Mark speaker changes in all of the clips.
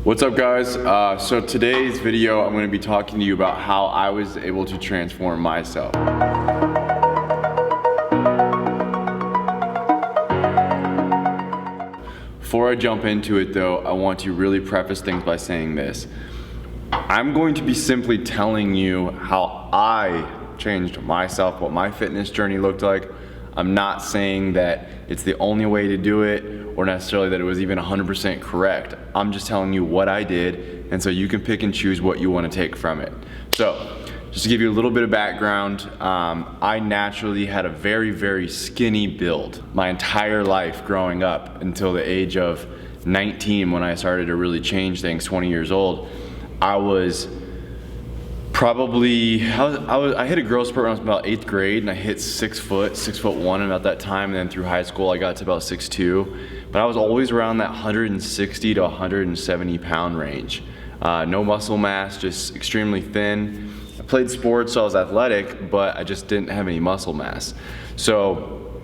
Speaker 1: What's up, guys? So today's video, I'm going to be talking to you about how I was able to transform myself. Before I jump into it though, I want to really preface things by saying this. I'm going to be simply telling you how I changed myself, what my fitness journey looked like. I'm not saying that it's the only way to do it or necessarily that it was even 100% correct. I'm just telling you what I did, and so you can pick and choose what you want to take from it. So, just to give you a little bit of background, I naturally had a very, very skinny build my entire life growing up until the age of 19 when I started to really change things, 20 years old. I was probably, I hit a growth spurt when I was about 8th grade, and I hit 6'1" about that time, and then through high school I got to about 6'2", but I was always around that 160 to 170 pound range. No muscle mass, just extremely thin. I played sports, so I was athletic, but I just didn't have any muscle mass. So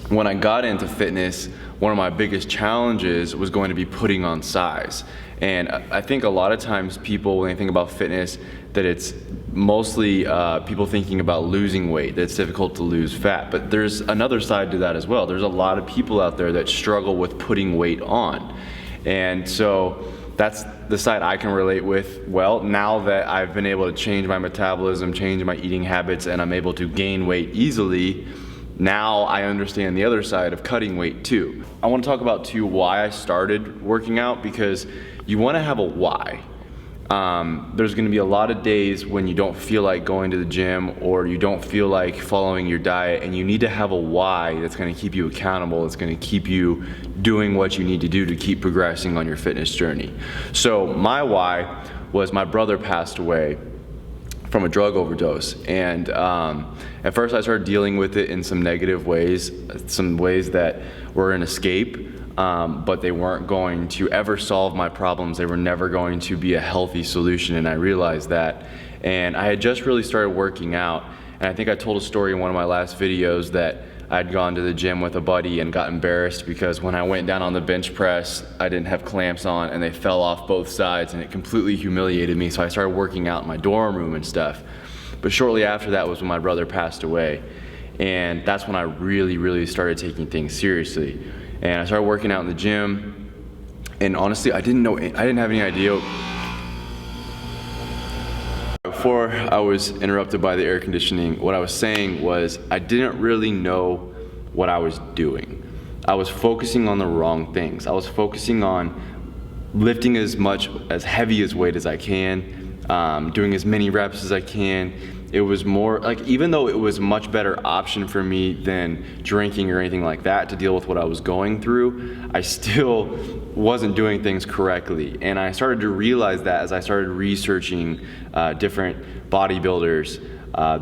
Speaker 1: when I got into fitness, one of my biggest challenges was going to be putting on size. And I think a lot of times people, when they think about fitness, that it's mostly people thinking about losing weight, that it's difficult to lose fat. But there's another side to that as well. There's a lot of people out there that struggle with putting weight on. And so that's the side I can relate with. Well, now that I've been able to change my metabolism, change my eating habits, and I'm able to gain weight easily, now I understand the other side of cutting weight too. I want to talk about too why I started working out, because you want to have a why. There's going to be a lot of days when you don't feel like going to the gym or you don't feel like following your diet, and you need to have a why that's going to keep you accountable. It's going to keep you doing what you need to do to keep progressing on your fitness journey. So my why was my brother passed away from a drug overdose, and at first I started dealing with it in some negative ways, some ways that were an escape, but they weren't going to ever solve my problems. They were never going to be a healthy solution, and I realized that. And I had just really started working out, and I think I told a story in one of my last videos that I'd gone to the gym with a buddy and got embarrassed because when I went down on the bench press, I didn't have clamps on and they fell off both sides, and it completely humiliated me. So I started working out in my dorm room and stuff. But shortly after that was when my brother passed away. And that's when I really started taking things seriously. And I started working out in the gym. And honestly, I didn't have any idea. Before I was interrupted by the air conditioning, what I was saying was I didn't really know what I was doing. I was focusing on the wrong things. I was focusing on lifting as heavy as weight as I can, doing as many reps as I can. It was more like, even though it was a much better option for me than drinking or anything like that to deal with what I was going through, I still wasn't doing things correctly. And I started to realize that as I started researching different bodybuilders.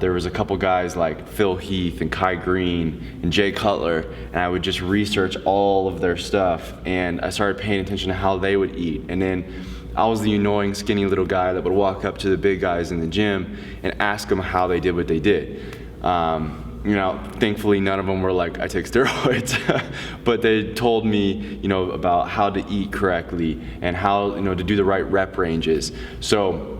Speaker 1: There was a couple guys like Phil Heath and Kai Green and Jay Cutler, and I would just research all of their stuff, and I started paying attention to how they would eat. And then I was the annoying skinny little guy that would walk up to the big guys in the gym and ask them how they did what they did. You know, thankfully none of them were like, I take steroids, but they told me, you know, about how to eat correctly and how, you know, to do the right rep ranges. So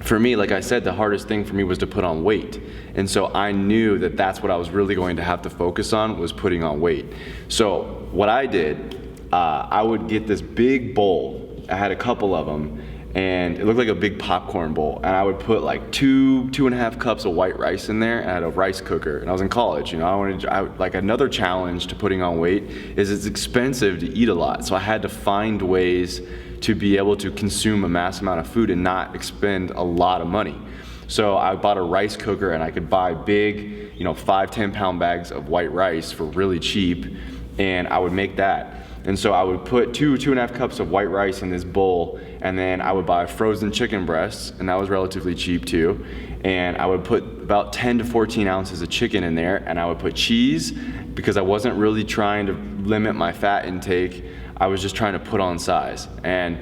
Speaker 1: for me, like I said, the hardest thing for me was to put on weight. And so I knew that that's what I was really going to have to focus on, was putting on weight. So what I did, I would get this big bowl. I had a couple of them, and it looked like a big popcorn bowl, and I would put like two and a half cups of white rice in there, and I had a rice cooker, and I was in college. You know, like another challenge to putting on weight is it's expensive to eat a lot, so I had to find ways to be able to consume a mass amount of food and not expend a lot of money. So I bought a rice cooker, and I could buy big, you know, 5-10 pound bags of white rice for really cheap, and I would make that. And so I would put two and a half cups of white rice in this bowl, and then I would buy frozen chicken breasts, and that was relatively cheap too. And I would put about 10 to 14 ounces of chicken in there, and I would put cheese, because I wasn't really trying to limit my fat intake. I was just trying to put on size. And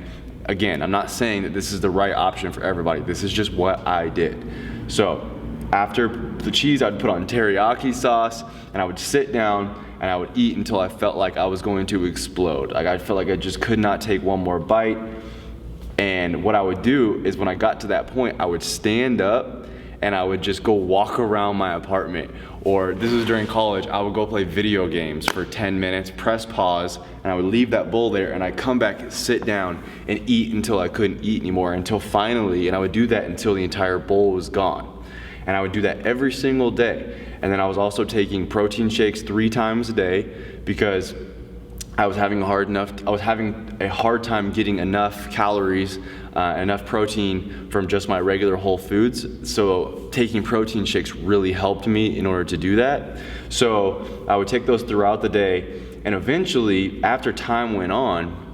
Speaker 1: again, I'm not saying that this is the right option for everybody. This is just what I did. So after the cheese, I'd put on teriyaki sauce, and I would sit down and I would eat until I felt like I was going to explode. Like I felt like I just could not take one more bite. And what I would do is when I got to that point, I would stand up and I would just go walk around my apartment. Or this was during college, I would go play video games for 10 minutes, press pause, and I would leave that bowl there, and I'd come back, sit down, and eat until I couldn't eat anymore, until finally, and I would do that until the entire bowl was gone. And I would do that every single day. And then I was also taking protein shakes 3 times a day because I was having a hard time getting enough calories, enough protein from just my regular whole foods. So taking protein shakes really helped me in order to do that. So I would take those throughout the day, and eventually, after time went on,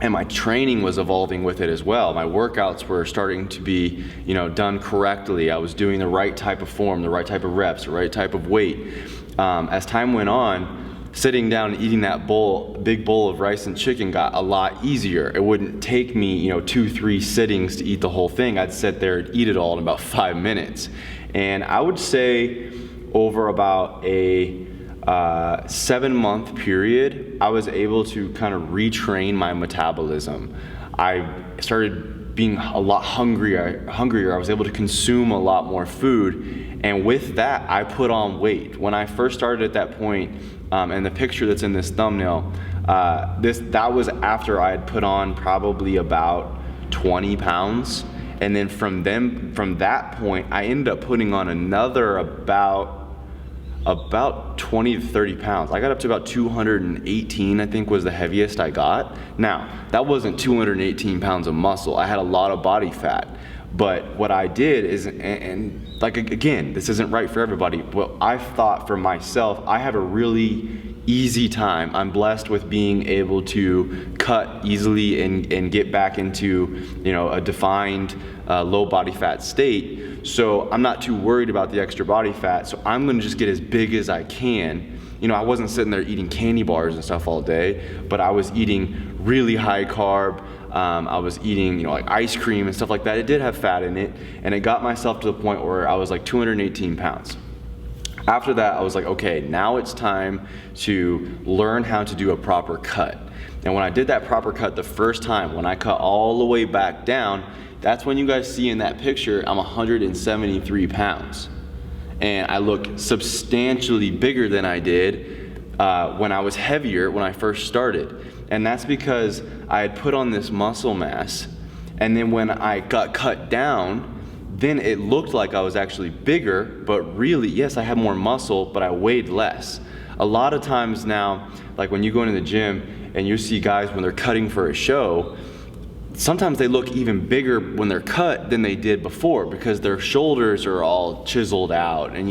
Speaker 1: and my training was evolving with it as well. My workouts were starting to be, done correctly. I was doing the right type of form, the right type of reps, the right type of weight. As time went on, sitting down and eating that big bowl of rice and chicken got a lot easier. It wouldn't take me, 2-3 sittings to eat the whole thing. I'd sit there and eat it all in about 5 minutes. And I would say over about a 7-month period, I was able to kind of retrain my metabolism. I started being a lot hungrier. I was able to consume a lot more food. And with that, I put on weight. When I first started at that point, and the picture that's in this thumbnail, that was after I had put on probably about 20 pounds. And then from that point, I ended up putting on another about 20 to 30 pounds. I got up to about 218, I think was the heaviest I got. Now, that wasn't 218 pounds of muscle. I had a lot of body fat. But what I did is, and like, again, this isn't right for everybody, but I thought for myself, I have a really easy time. I'm blessed with being able to cut easily and get back into, a defined low body fat state. So I'm not too worried about the extra body fat. So I'm gonna just get as big as I can. I wasn't sitting there eating candy bars and stuff all day, but I was eating really high carb. I was eating, like ice cream and stuff like that. It did have fat in it, and it got myself to the point where I was like 218 pounds. After that, I was like, okay, now it's time to learn how to do a proper cut. And when I did that proper cut the first time, when I cut all the way back down, that's when you guys see in that picture, I'm 173 pounds. And I look substantially bigger than I did when I was heavier when I first started. And that's because I had put on this muscle mass, and then when I got cut down, then it looked like I was actually bigger, but really, yes, I had more muscle, but I weighed less. A lot of times now, like when you go into the gym and you see guys when they're cutting for a show, sometimes they look even bigger when they're cut than they did before because their shoulders are all chiseled out, and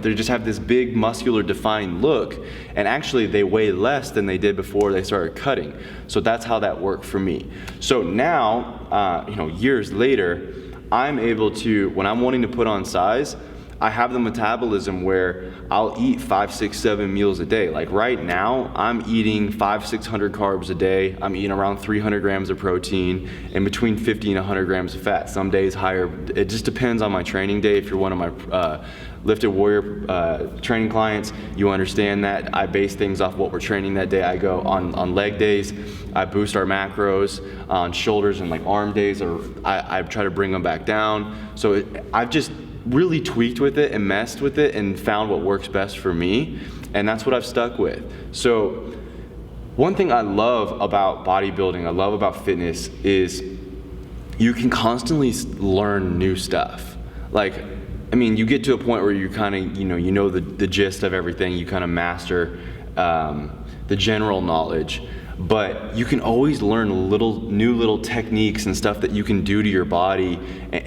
Speaker 1: they just have this big muscular defined look, and actually they weigh less than they did before they started cutting. So that's how that worked for me. So now, years later, I'm able to, when I'm wanting to put on size, I have the metabolism where I'll eat 5, 6, 7 meals a day. Like right now, I'm eating 500-600 carbs a day. I'm eating around 300 grams of protein and between 50 and 100 grams of fat. Some days higher. It just depends on my training day. If you're one of my Lifted Warrior training clients, you understand that I base things off what we're training that day. I go on leg days, I boost our macros. On shoulders and like arm days, or I try to bring them back down. So I've just really tweaked with it and messed with it and found what works best for me, and that's what I've stuck with. So one thing I love about bodybuilding, I love about fitness, is you can constantly learn new stuff. You get to a point where you kind of, you know the gist of everything, you kind of master the general knowledge. But you can always learn new little techniques and stuff that you can do to your body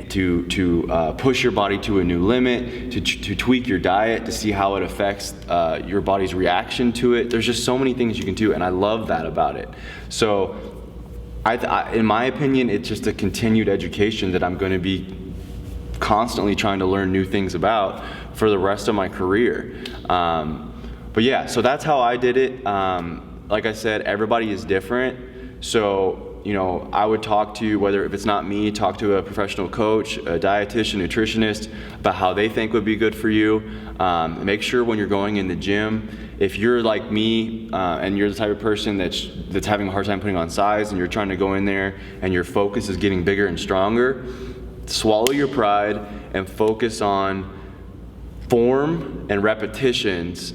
Speaker 1: to push your body to a new limit, to tweak your diet, to see how it affects your body's reaction to it. There's just so many things you can do, and I love that about it. So in my opinion, it's just a continued education that I'm going to be constantly trying to learn new things about for the rest of my career. But yeah, so that's how I did it. Like I said, everybody is different. So I would talk to, whether if it's not me, talk to a professional coach, a dietitian, nutritionist, about how they think would be good for you. Make sure when you're going in the gym, if you're like me and you're the type of person that's having a hard time putting on size and you're trying to go in there and your focus is getting bigger and stronger, swallow your pride and focus on form and repetitions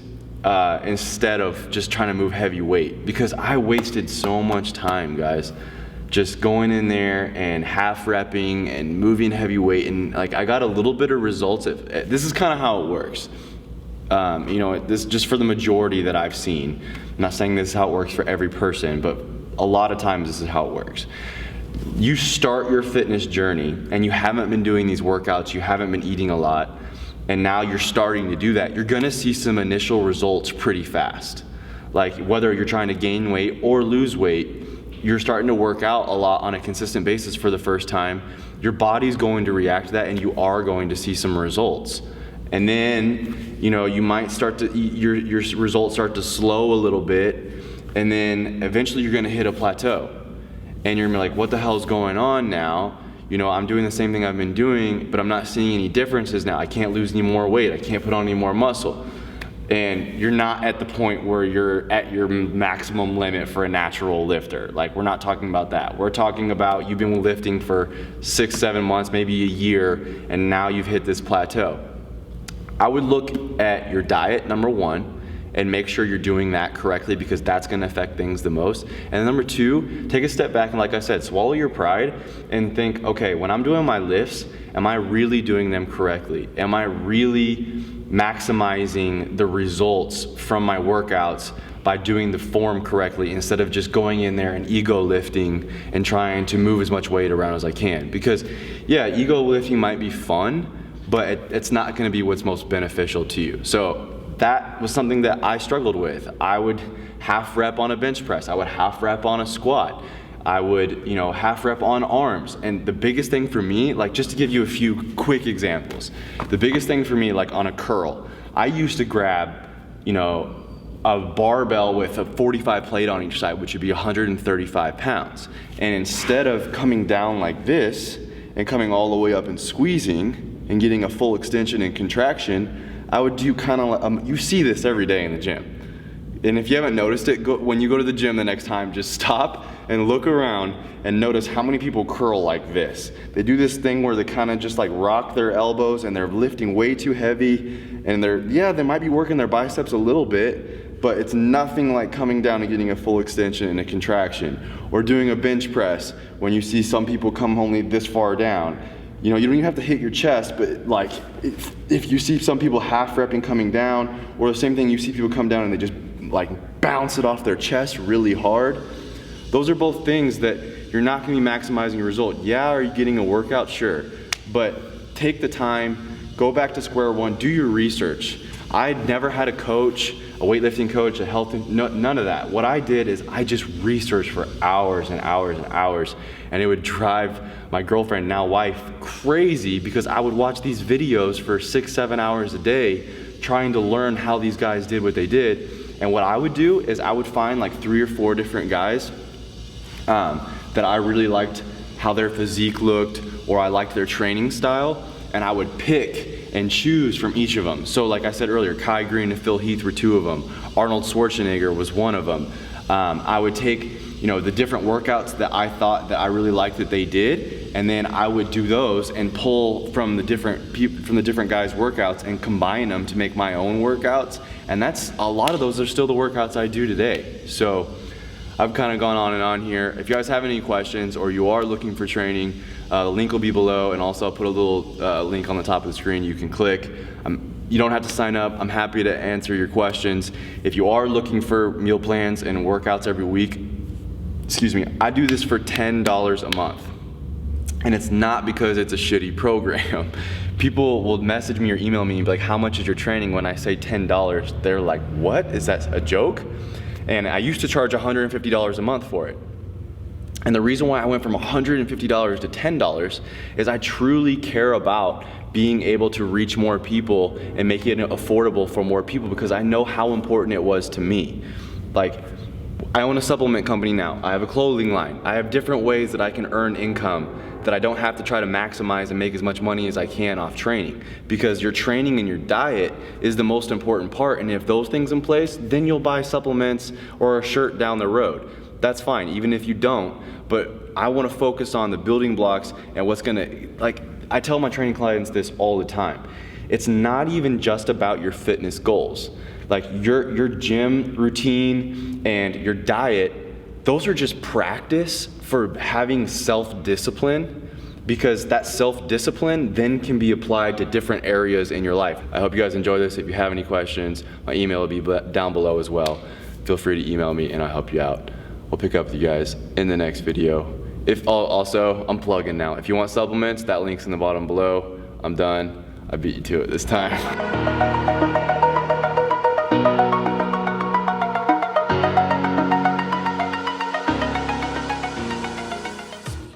Speaker 1: instead of just trying to move heavy weight. Because I wasted so much time, guys, just going in there and half repping and moving heavy weight, and like I got a little bit of results. This is kind of how it works. This just for the majority that I've seen. I'm not saying this is how it works for every person, but a lot of times this is how it works. You start your fitness journey and you haven't been doing these workouts, you haven't been eating a lot, and now you're starting to do that. You're gonna see some initial results pretty fast. Like whether you're trying to gain weight or lose weight, you're starting to work out a lot on a consistent basis for the first time. Your body's going to react to that and you are going to see some results. And then, you might start to, your results start to slow a little bit, and then eventually you're gonna hit a plateau. And you're gonna be like, what the hell's going on now? I'm doing the same thing I've been doing, but I'm not seeing any differences now. I can't lose any more weight. I can't put on any more muscle. And you're not at the point where you're at your maximum limit for a natural lifter. Like, we're not talking about that. We're talking about you've been lifting for 6-7 months, maybe a year, and now you've hit this plateau. I would look at your diet, number one, and make sure you're doing that correctly, because that's gonna affect things the most. And number two, take a step back and, like I said, swallow your pride and think, okay, when I'm doing my lifts, am I really doing them correctly? Am I really maximizing the results from my workouts by doing the form correctly, instead of just going in there and ego lifting and trying to move as much weight around as I can? Because yeah, ego lifting might be fun, but it's not gonna be what's most beneficial to you. So that was something that I struggled with. I would half rep on a bench press. I would half rep on a squat. I would, half rep on arms. And the biggest thing for me, like, just to give you a few quick examples, the biggest thing for me, like on a curl, I used to grab, a barbell with a 45 plate on each side, which would be 135 pounds. And instead of coming down like this and coming all the way up and squeezing and getting a full extension and contraction, I would do kind of like, you see this every day in the gym. And if you haven't noticed it, when you go to the gym the next time, just stop and look around and notice how many people curl like this. They do this thing where they kind of just like rock their elbows and they're lifting way too heavy, and they might be working their biceps a little bit, but it's nothing like coming down and getting a full extension and a contraction. Or doing a bench press, when you see some people come only this far down. You don't even have to hit your chest, but like if you see some people half repping coming down, or the same thing, you see people come down and they just like bounce it off their chest really hard. Those are both things that you're not gonna be maximizing your result. Yeah, are you getting a workout? Sure, but take the time, go back to square one, do your research. I never had a coach, a weightlifting coach, none of that. What I did is I just researched for hours and hours and hours, and it would drive my girlfriend, now wife, crazy, because I would watch these videos for 6-7 hours a day trying to learn how these guys did what they did. And what I would do is I would find like 3 or 4 different guys that I really liked how their physique looked, or I liked their training style, and I would pick and choose from each of them. So like I said earlier, Kai Green and Phil Heath were 2 of them. Arnold Schwarzenegger was 1 of them. I would take the different workouts that I thought that I really liked that they did, and then I would do those and pull from the different guys' workouts and combine them to make my own workouts. And that's a lot of those are still the workouts I do today. So I've kind of gone on and on here. If you guys have any questions or you are looking for training, the link will be below, and also I'll put a little link on the top of the screen you can click. You don't have to sign up. I'm happy to answer your questions. If you are looking for meal plans and workouts every week, I do this for $10 a month. And it's not because it's a shitty program. People will message me or email me and be like, how much is your training? When I say $10, they're like, what? Is that a joke? And I used to charge $150 a month for it. And the reason why I went from $150 to $10 is I truly care about being able to reach more people and make it affordable for more people, because I know how important it was to me. Like, I own a supplement company now. I have a clothing line. I have different ways that I can earn income that I don't have to try to maximize and make as much money as I can off training, because your training and your diet is the most important part. And if those things in place, then you'll buy supplements or a shirt down the road. That's fine, even if you don't. But I want to focus on the building blocks and what's gonna, like, I tell my training clients this all the time. It's not even just about your fitness goals. Like your gym routine and your diet, those are just practice for having self-discipline, because that self-discipline then can be applied to different areas in your life. I hope you guys enjoy this. If you have any questions, my email will be down below as well. Feel free to email me and I'll help you out. We'll pick up with you guys in the next video. Also, I'm plugging now. If you want supplements, that link's in the bottom below. I'm done. I beat you to it this time.